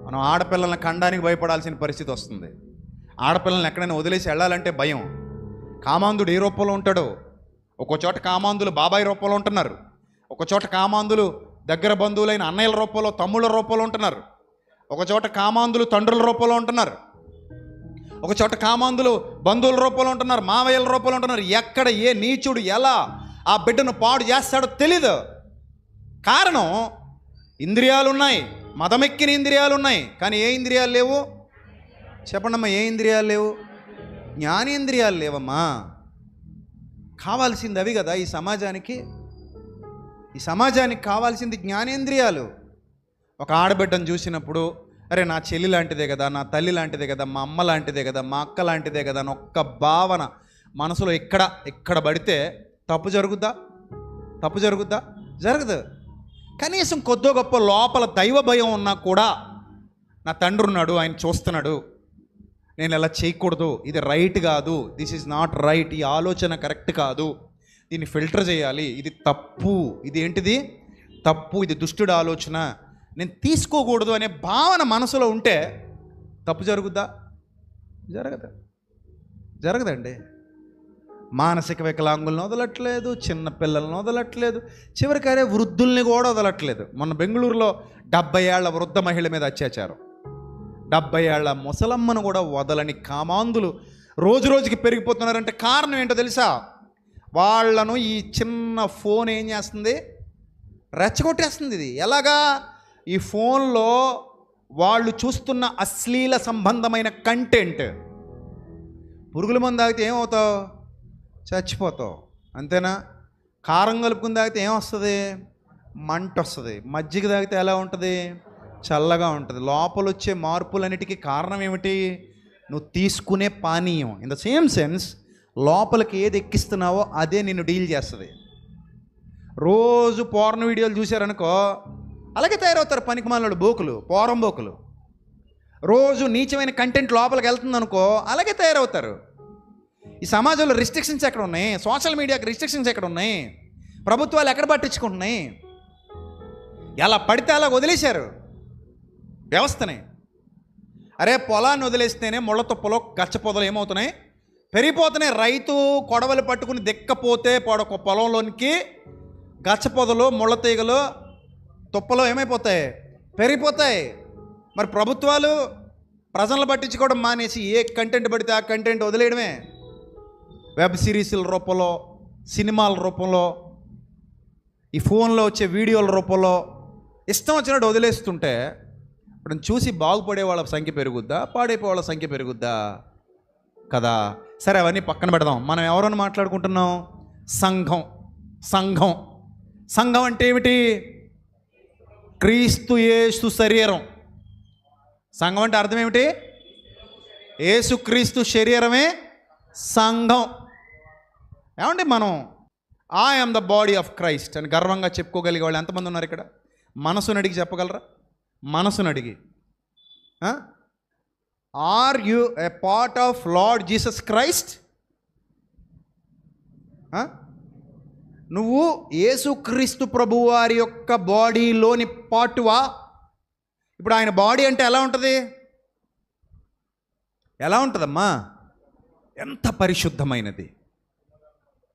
మనం ఆడపిల్లల్ని కండానికి భయపడాల్సిన పరిస్థితి వస్తుంది. ఆడపిల్లల్ని ఎక్కడైనా వదిలేసి వెళ్ళాలంటే భయం. కామాంధుడు ఏ రూపంలో ఉంటాడో, ఒక్కో చోట కామాంధులు బాబాయ్ రూపంలో ఉంటున్నారు, ఒక చోట కామాంధులు దగ్గర బంధువులైన అన్నయ్యల రూపంలో, తమ్ముళ్ళ రూపంలో ఉంటున్నారు, ఒక చోట కామాంధులు తండ్రుల రూపంలో ఉంటున్నారు, ఒక చోట కామాంధులు బంధువుల రూపంలో ఉంటున్నారు, మావయ్యల రూపంలో ఉంటున్నారు. ఎక్కడ ఏ నీచుడు ఎలా ఆ బిడ్డను పాడు చేస్తాడో తెలీదు. కారణం ఇంద్రియాలు ఉన్నాయి, మదమెక్కిన ఇంద్రియాలు ఉన్నాయి, కానీ ఏ ఇంద్రియాలు లేవు? చెప్పండమ్మా, ఏ ఇంద్రియాలు లేవు? జ్ఞానేంద్రియాలు లేవమ్మా. కావాల్సింది అవి కదా. ఈ సమాజానికి కావాల్సింది జ్ఞానేంద్రియాలు. ఒక ఆడబిడ్డను చూసినప్పుడు, అరే నా చెల్లి లాంటిదే కదా, నా తల్లి లాంటిదే కదా, మా అమ్మ లాంటిదే కదా, మా అక్క లాంటిదే కదా అని ఒక్క భావన మనసులో ఎక్కడ పడితే తప్పు జరుగుద్దా? జరగదు. కనీసం కొద్దో గొప్ప లోపల దైవ భయం ఉన్నా కూడా, నా తండ్రి ఉన్నాడు, ఆయన చూస్తున్నాడు, నేను ఇలా చేయకూడదు, ఇది రైట్ కాదు, దిస్ ఈజ్ నాట్ రైట్, ఈ ఆలోచన కరెక్ట్ కాదు, దీన్ని ఫిల్టర్ చేయాలి, ఇది తప్పు, ఇది ఏంటిది తప్పు, ఇది దుష్టుడు ఆలోచన, నేను తీసుకోకూడదు అనే భావన మనసులో ఉంటే తప్పు జరుగుద్దా? జరగదండి. మానసిక వికలాంగులను వదలట్లేదు, చిన్న పిల్లలను వదలట్లేదు, చివరికరే వృద్ధుల్ని కూడా వదలట్లేదు. మొన్న బెంగళూరులో 70 ఏళ్ల వృద్ధ మహిళ మీద అత్యాచారం, 70 ఏళ్ల ముసలమ్మను కూడా వదలని కామాంధులు రోజుకి పెరిగిపోతున్నారంటే కారణం ఏంటో తెలుసా? వాళ్ళను ఈ చిన్న ఫోన్ ఏం చేస్తుంది? రెచ్చగొట్టేస్తుంది. ఇది ఎలాగా? ఈ ఫోన్లో వాళ్ళు చూస్తున్న అశ్లీల సంబంధమైన కంటెంట్. పురుగుల మందు తాగితే ఏమవుతావు? చచ్చిపోతావు, అంతేనా? కారం కలుపుకుని తాగితే ఏమొస్తుంది? మంట వస్తుంది. మజ్జిగ తాగితే ఎలా ఉంటుంది? చల్లగా ఉంటుంది. లోపల వచ్చే మార్పులన్నిటికీ కారణం ఏమిటి? నువ్వు తీసుకునే పానీయం. ఇన్ ద సేమ్ సెన్స్, లోపలికి ఏది ఎక్కిస్తున్నావో అదే నిన్ను డీల్ చేస్తుంది. రోజు పోర్న్ వీడియోలు చూశారనుకో, అలాగే తయారవుతారు పనికిమాలిన బోకులు, పోరంబోకులు. రోజు నీచమైన కంటెంట్ లోపలికి వెళ్తుందనుకో, అలాగే తయారవుతారు. ఈ సమాజంలో రిస్ట్రిక్షన్స్ ఎక్కడ ఉన్నాయి? సోషల్ మీడియాకి రిస్ట్రిక్షన్స్ ఎక్కడ ఉన్నాయి? ప్రభుత్వాలు ఎక్కడ పట్టించుకుంటున్నాయి? ఎలా పడితే అలా వదిలేశారు వ్యవస్థని. అరే పొలాన్ని వదిలేస్తేనే ముళ్ళ తుప్పలో గచ్చ పొదలు ఏమవుతున్నాయి? పెరిగిపోతున్నాయి. రైతు కొడవలు పట్టుకుని దిక్కపోతే పొలంలోనికి గచ్చ పొదలు, ముళ్ళ తీగలు, తుప్పలు ఏమైపోతాయి? పెరిగిపోతాయి. మరి ప్రభుత్వాలు ప్రజలను పట్టించుకోవడం మానేసి ఏ కంటెంట్ పడితే ఆ కంటెంట్ వదిలేయడమే. వెబ్ సిరీస్ల రూపంలో, సినిమాల రూపంలో, ఈ ఫోన్లో వచ్చే వీడియోల రూపంలో ఇష్టం వచ్చినట్టు వదిలేస్తుంటే ఇప్పుడు చూసి బాగుపడే వాళ్ళ సంఖ్య పెరుగుద్దా, పాడైపోయే వాళ్ళ సంఖ్య పెరుగుద్దా? కదా. సరే, అవన్నీ పక్కన పెడదాం. మనం ఎవరని మాట్లాడుకుంటున్నాం? సంఘం అంటే ఏమిటి? క్రీస్తు యేసు శరీరం. సంఘం అంటే అర్థం ఏమిటి? యేసుక్రీస్తు శరీరమే సంఘం. ఏమండి, మనం I am the body of Christ అని గర్వంగా చెప్పుకోగలిగే వాళ్ళు ఎంతమంది ఉన్నారు ఇక్కడ? మనసును అడిగి చెప్పగలరా? మనసును అడిగి, are you a part of Lord Jesus Christ? నువ్వు యేసుక్రీస్తు ప్రభువు వారి యొక్క బాడీలోని పార్టువా? ఇప్పుడు ఆయన బాడీ అంటే ఎలా ఉంటుంది? ఎలా ఉంటుందమ్మా? ఎంత పరిశుద్ధమైనది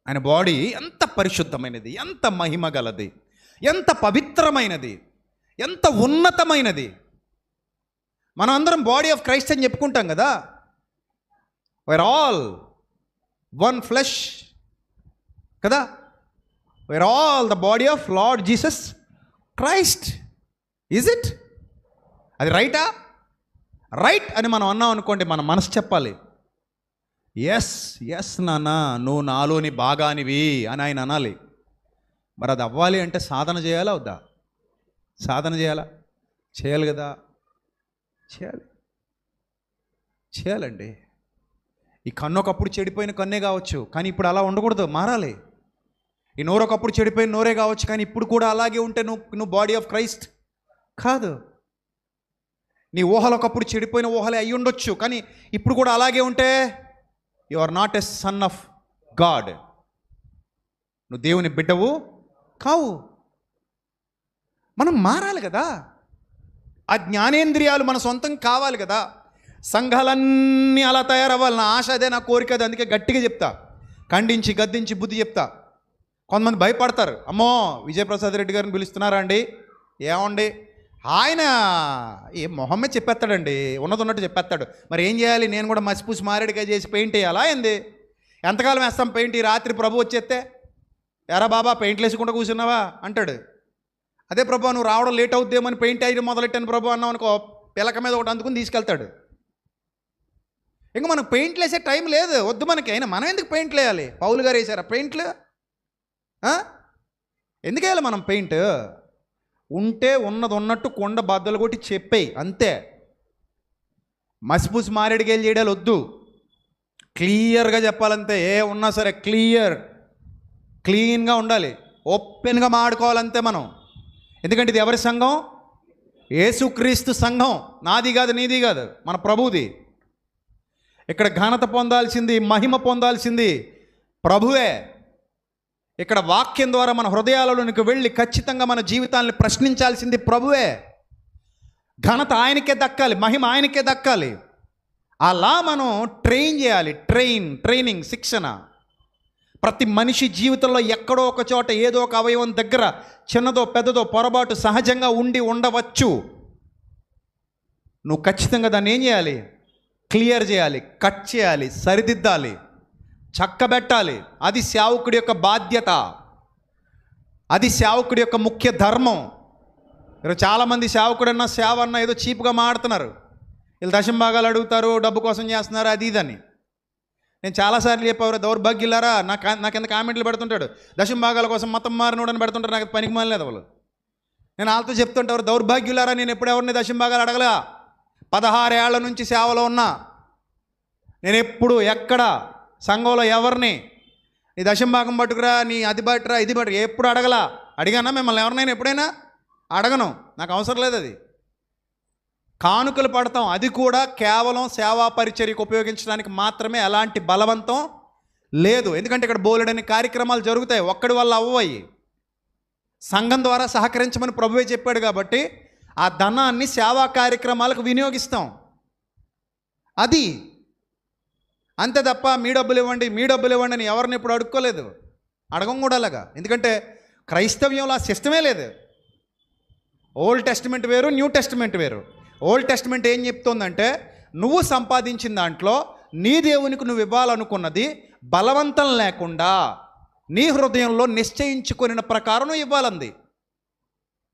ఆయన బాడీ, ఎంత పరిశుద్ధమైనది, ఎంత మహిమ గలది, ఎంత పవిత్రమైనది, ఎంత ఉన్నతమైనది. మనం అందరం బాడీ ఆఫ్ క్రైస్ట్ అని చెప్పుకుంటాం కదా. వీఆర్ ఆల్ వన్ ఫ్లెష్ కదా. We are all the body of Lord Jesus Christ. Is it? అది రైటా? రైట్ అని మనం అన్నాం అనుకోండి, మన మనసు చెప్పాలి, ఎస్ నాన్న, నువ్వు నాలోని భాగానివి అని ఆయన అనాలి. మరి అది అవ్వాలి అంటే సాధన చేయాలా వద్దా? సాధన చేయాలి కదా. చేయాలండి. ఈ కన్ను ఒకప్పుడు చెడిపోయిన కన్నే కావచ్చు, కానీ ఇప్పుడు అలా ఉండకూడదు, మారాలి. ఈ నోరు ఒకప్పుడు చెడిపోయిన నోరే కావచ్చు, కానీ ఇప్పుడు కూడా అలాగే ఉంటే నువ్వు బాడీ ఆఫ్ క్రైస్ట్ కాదు. నీ ఊహలు ఒకప్పుడు చెడిపోయిన ఊహలే అయి ఉండొచ్చు, కానీ ఇప్పుడు కూడా అలాగే ఉంటే you are not a son of God. నువ్వు దేవుని బిడ్డవు కావు. మనం మారాలి కదా. ఆ జ్ఞానేంద్రియాలు మన సొంతం కావాలి కదా. సంఘాలన్నీ అలా తయారవ్వాలి. నా ఆశ అదే, నా కోరిక అదే. అందుకే గట్టిగా చెప్తా, ఖండించి గద్దించి బుద్ధి చెప్తా. కొంతమంది భయపడతారు, అమ్మో విజయప్రసాద్ రెడ్డి గారిని పిలుస్తున్నారా అండి, ఏమండి ఆయన ఏ మొహమ్మే చెప్పేస్తాడండి, ఉన్నది ఉన్నట్టు చెప్పేస్తాడు. మరి ఏం చేయాలి, నేను కూడా మసిపూసి మారేడుకాయ చేసి పెయింట్ వేయాలా ఏంది? ఎంతకాలం వేస్తాం పెయింట్? ఈ రాత్రి ప్రభు వచ్చేస్తే, ఎరా బాబా పెయింట్లు వేసుకుంటూ కూర్చున్నావా అంటాడు. అదే ప్రభు నువ్వు రావడం లేట్ అవుద్దేమని పెయింట్ వేయడం మొదలెట్టాను ప్రభు అన్నావు అనుకో, పిలక మీద ఒకటి అందుకుని తీసుకెళ్తాడు. ఇంకా మనకు పెయింట్లు వేసే టైం లేదు, వద్దు మనకి. అయినా మనం ఎందుకు పెయింట్లు వేయాలి? పౌలు గారు వేసారా పెయింట్లు? ఎందుకు వేయాలి మనం పెయింట్? ఉంటే ఉన్నది ఉన్నట్టు కొండ బద్దలు కొట్టి చెప్పేయి అంతే. మసిపూసి మారేడుకాయలు చేయడాలు వద్దు, క్లియర్గా చెప్పాలంతే. ఏ ఉన్నా సరే క్లీన్గా ఉండాలి, ఓపెన్గా మాడుకోవాలంతే మనం. ఎందుకంటే ఇది ఎవరి సంఘం? యేసుక్రీస్తు సంఘం. నాది కాదు, నీది కాదు, మన ప్రభువుది. ఇక్కడ ఘనత పొందాల్సింది, మహిమ పొందాల్సింది ప్రభువే. ఇక్కడ వాక్యం ద్వారా మన హృదయాలలోనికి వెళ్ళి ఖచ్చితంగా మన జీవితాన్ని ప్రశ్నించాల్సింది ప్రభువే. ఘనత ఆయనకే దక్కాలి, మహిమ ఆయనకే దక్కాలి. అలా మనం ట్రైన్ చేయాలి. ట్రైనింగ్, శిక్షణ. ప్రతి మనిషి జీవితంలో ఎక్కడో ఒక చోట ఏదో ఒక అవయవం దగ్గర చిన్నదో పెద్దదో పొరపాటు సహజంగా ఉండవచ్చు. నువ్వు ఖచ్చితంగా దాన్ని ఏం చేయాలి? క్లియర్ చేయాలి, కట్ చేయాలి, సరిదిద్దాలి, చక్కబెట్టాలి. అది సేవకుడి యొక్క బాధ్యత, అది సేవకుడి యొక్క ముఖ్య ధర్మం. ఈరోజు చాలామంది సేవకుడన్నా సేవ అన్న ఏదో చీప్గా మాడుతున్నారు. వీళ్ళు దశంభాగాలు అడుగుతారు, డబ్బు కోసం చేస్తున్నారు, అది ఇదని. నేను చాలాసార్లు చెప్పారు, దౌర్భాగ్యులారా. నాకు ఎంత కామెంట్లు పెడుతుంటాడు, దశంభాగాల కోసం మతం మారినోడని పెడుతుంటారు. నాకు పనికి మానలేదు వాళ్ళు. నేను వాళ్ళతో చెప్తుంటారు, దౌర్భాగ్యులారా, నేను ఎప్పుడు ఎవరిని దశంభాగాలు అడగలా. 16 ఏళ్ల నుంచి సేవలో ఉన్నా. నేను ఎప్పుడు ఎక్కడ సంఘంలో ఎవరిని నీ దశంభాగం పట్టుకురా, నీ అది పట్టురా, ఇది పట్టురా ఎప్పుడు అడగలా. అడిగానా మిమ్మల్ని ఎవరినైనా ఎప్పుడైనా? అడగను, నాకు అవసరం లేదు. అది కానుకలు పడతాం, అది కూడా కేవలం సేవా పరిచర్యకు ఉపయోగించడానికి మాత్రమే. ఎలాంటి బలవంతం లేదు. ఎందుకంటే ఇక్కడ బోలెడని కార్యక్రమాలు జరుగుతాయి, ఒక్కడి వల్ల అవ్వయి. సంఘం ద్వారా సహకరించమని ప్రభువే చెప్పాడు కాబట్టి ఆ ధనాన్ని సేవా కార్యక్రమాలకు వినియోగిస్తాం. అది అంతే తప్ప మీ డబ్బులు ఇవ్వండి అని ఎవరిని ఇప్పుడు అడుక్కోలేదు, అడగం కూడా అలాగా. ఎందుకంటే క్రైస్తవ్యంలో ఆ సిస్టమే లేదు. ఓల్డ్ టెస్టిమెంట్ వేరు, న్యూ టెస్టిమెంట్ వేరు. ఓల్డ్ టెస్టిమెంట్ ఏం చెప్తోందంటే, నువ్వు సంపాదించిన దాంట్లో నీ దేవునికి నువ్వు ఇవ్వాలనుకున్నది బలవంతం లేకుండా నీ హృదయంలో నిశ్చయించుకున్న ప్రకారం నువ్వు ఇవ్వాలంది.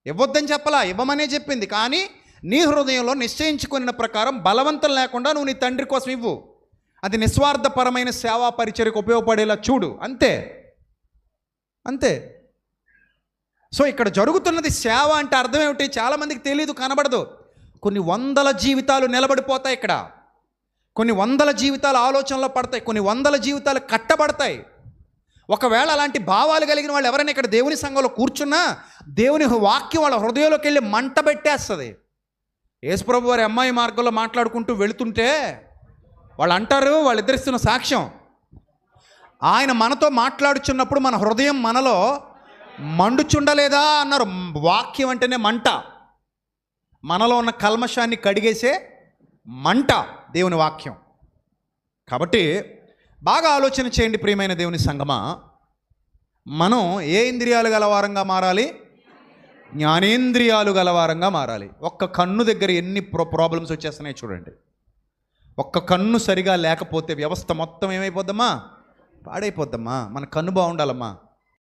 ఇవ్వద్దని చెప్పలా, ఇవ్వమనే చెప్పింది. కానీ నీ హృదయంలో నిశ్చయించుకున్న ప్రకారం బలవంతం లేకుండా నువ్వు నీ తండ్రి కోసం ఇవ్వు. అది నిస్వార్థపరమైన సేవా పరిచర్యకు ఉపయోగపడేలా చూడు, అంతే. సో ఇక్కడ జరుగుతున్నది సేవ అంటే అర్థం ఏమిటి? చాలామందికి తెలియదు, కనబడదు. కొన్ని వందల జీవితాలు నిలబడిపోతాయి ఇక్కడ, కొన్ని వందల జీవితాలు ఆలోచనలో పడతాయి, కొన్ని వందల జీవితాలు కట్టబడతాయి. ఒకవేళ అలాంటి భావాలు కలిగిన వాళ్ళు ఎవరైనా ఇక్కడ దేవుని సంఘంలో కూర్చున్నా, దేవుని వాక్యం వాళ్ళ హృదయంలోకి వెళ్ళి మంట పెట్టేస్తుంది. యేసుప్రభు వారి అమ్మాయి మార్గంలో మాట్లాడుకుంటూ వెళుతుంటే వాళ్ళు అంటారు, వాళ్ళిద్దరిస్తున్న సాక్ష్యం, ఆయన మనతో మాట్లాడుచున్నప్పుడు మన హృదయం మనలో మండుచుండలేదా అన్నారు. వాక్యం అంటేనే మంట, మనలో ఉన్న కల్మషాన్ని కడిగేసే మంట దేవుని వాక్యం. కాబట్టి బాగా ఆలోచన చేయండి ప్రియమైన దేవుని సంగమా. మనం ఏ ఇంద్రియాలు గలవారంగా మారాలి? జ్ఞానేంద్రియాలు గలవారంగా మారాలి. ఒక్క కన్ను దగ్గర ఎన్ని ప్రాబ్లమ్స్ వచ్చేస్తున్నాయి చూడండి. ఒక్క కన్ను సరిగా లేకపోతే వ్యవస్థ మొత్తం ఏమైపోద్దమ్మా? పాడైపోద్దమ్మా. మన కన్ను బాగుండాలమ్మా.